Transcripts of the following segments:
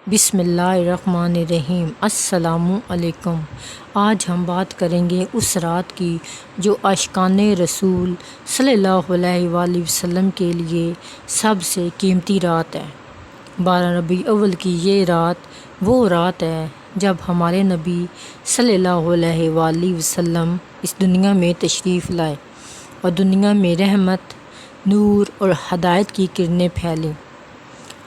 بسم اللہ الرحمن الرحیم۔ السلام علیکم۔ آج ہم بات کریں گے اس رات کی جو عاشقان رسول صلی اللہ علیہ وآلہ وسلم کے لیے سب سے قیمتی رات ہے۔ 12 ربیع الاول کی یہ رات وہ رات ہے جب ہمارے نبی صلی اللہ علیہ وآلہ وسلم اس دنیا میں تشریف لائے اور دنیا میں رحمت، نور اور ہدایت کی کرنیں پھیلیں۔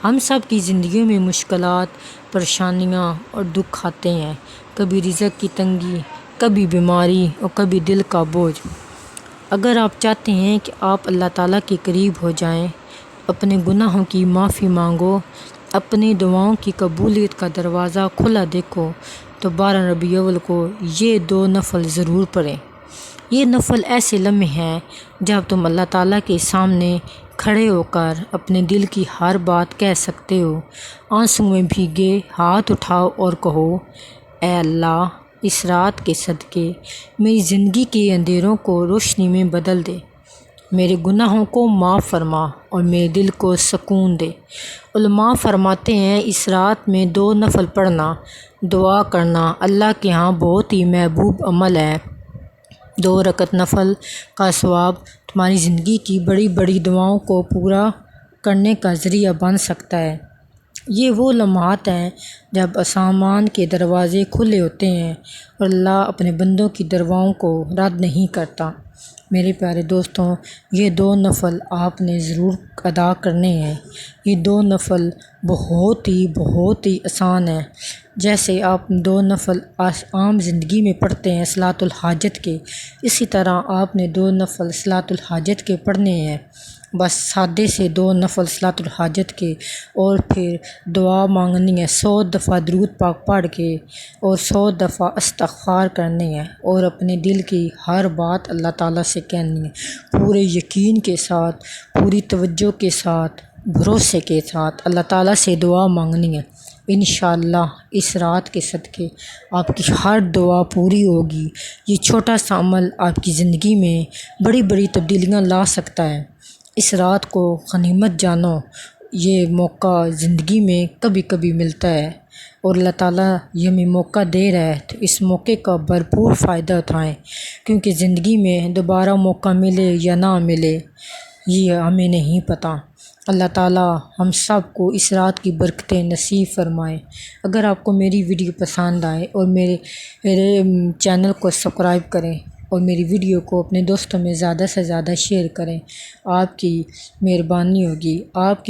ہم سب کی زندگیوں میں مشکلات، پریشانیاں اور دکھ آتے ہیں، کبھی رزق کی تنگی، کبھی بیماری اور کبھی دل کا بوجھ۔ اگر آپ چاہتے ہیں کہ آپ اللہ تعالیٰ کے قریب ہو جائیں، اپنے گناہوں کی معافی مانگو، اپنی دعاؤں کی قبولیت کا دروازہ کھلا دیکھو، تو 12 ربیع الاول کو یہ 2 نفل ضرور پڑھیں۔ یہ نفل ایسے لمحے ہیں جب تم اللہ تعالیٰ کے سامنے کھڑے ہو کر اپنے دل کی ہر بات کہہ سکتے ہو۔ آنسوں میں بھیگے ہاتھ اٹھاؤ اور کہو، اے اللہ، اس رات کے صدقے میری زندگی کے اندھیروں کو روشنی میں بدل دے، میرے گناہوں کو معاف فرما اور میرے دل کو سکون دے۔ علماء فرماتے ہیں اس رات میں 2 نفل پڑھنا، دعا کرنا اللہ کے ہاں بہت ہی محبوب عمل ہے۔ 2 رکعت نفل کا ثواب تمہاری زندگی کی بڑی بڑی دعاؤں کو پورا کرنے کا ذریعہ بن سکتا ہے۔ یہ وہ لمحات ہیں جب آسمان کے دروازے کھلے ہوتے ہیں اور اللہ اپنے بندوں کی دعاؤں کو رد نہیں کرتا۔ میرے پیارے دوستوں، یہ 2 نفل آپ نے ضرور ادا کرنے ہیں۔ یہ 2 نفل بہت ہی آسان ہیں۔ جیسے آپ 2 نفل عام زندگی میں پڑھتے ہیں صلاۃ الحاجت کے، اسی طرح آپ نے 2 نفل صلاۃ الحاجت کے پڑھنے ہیں۔ بس سادے سے 2 نفل صلاۃ الحاجت کے، اور پھر دعا مانگنی ہے 100 دفعہ درود پاک پڑھ کے اور 100 دفعہ استغفار کرنے ہیں، اور اپنے دل کی ہر بات اللہ تعالیٰ سے کہنی ہے، پورے یقین کے ساتھ، پوری توجہ کے ساتھ، بھروسے کے ساتھ اللہ تعالیٰ سے دعا مانگنی ہے۔ انشاءاللہ اس رات کے صدقے آپ کی ہر دعا پوری ہوگی۔ یہ چھوٹا سا عمل آپ کی زندگی میں بڑی بڑی تبدیلیاں لا سکتا ہے۔ اس رات کو غنیمت جانو، یہ موقع زندگی میں کبھی کبھی ملتا ہے اور اللہ تعالیٰ یہ ہمیں موقع دے رہا ہے، تو اس موقع کا بھرپور فائدہ اٹھائیں، کیونکہ زندگی میں دوبارہ موقع ملے یا نہ ملے یہ ہمیں نہیں پتہ۔ اللہ تعالیٰ ہم سب کو اس رات کی برکتیں نصیب فرمائے۔ اگر آپ کو میری ویڈیو پسند آئے اور میرے چینل کو سبسکرائب کریں اور میری ویڈیو کو اپنے دوستوں میں زیادہ سے زیادہ شیئر کریں، آپ کی مہربانی ہوگی۔ آپ کی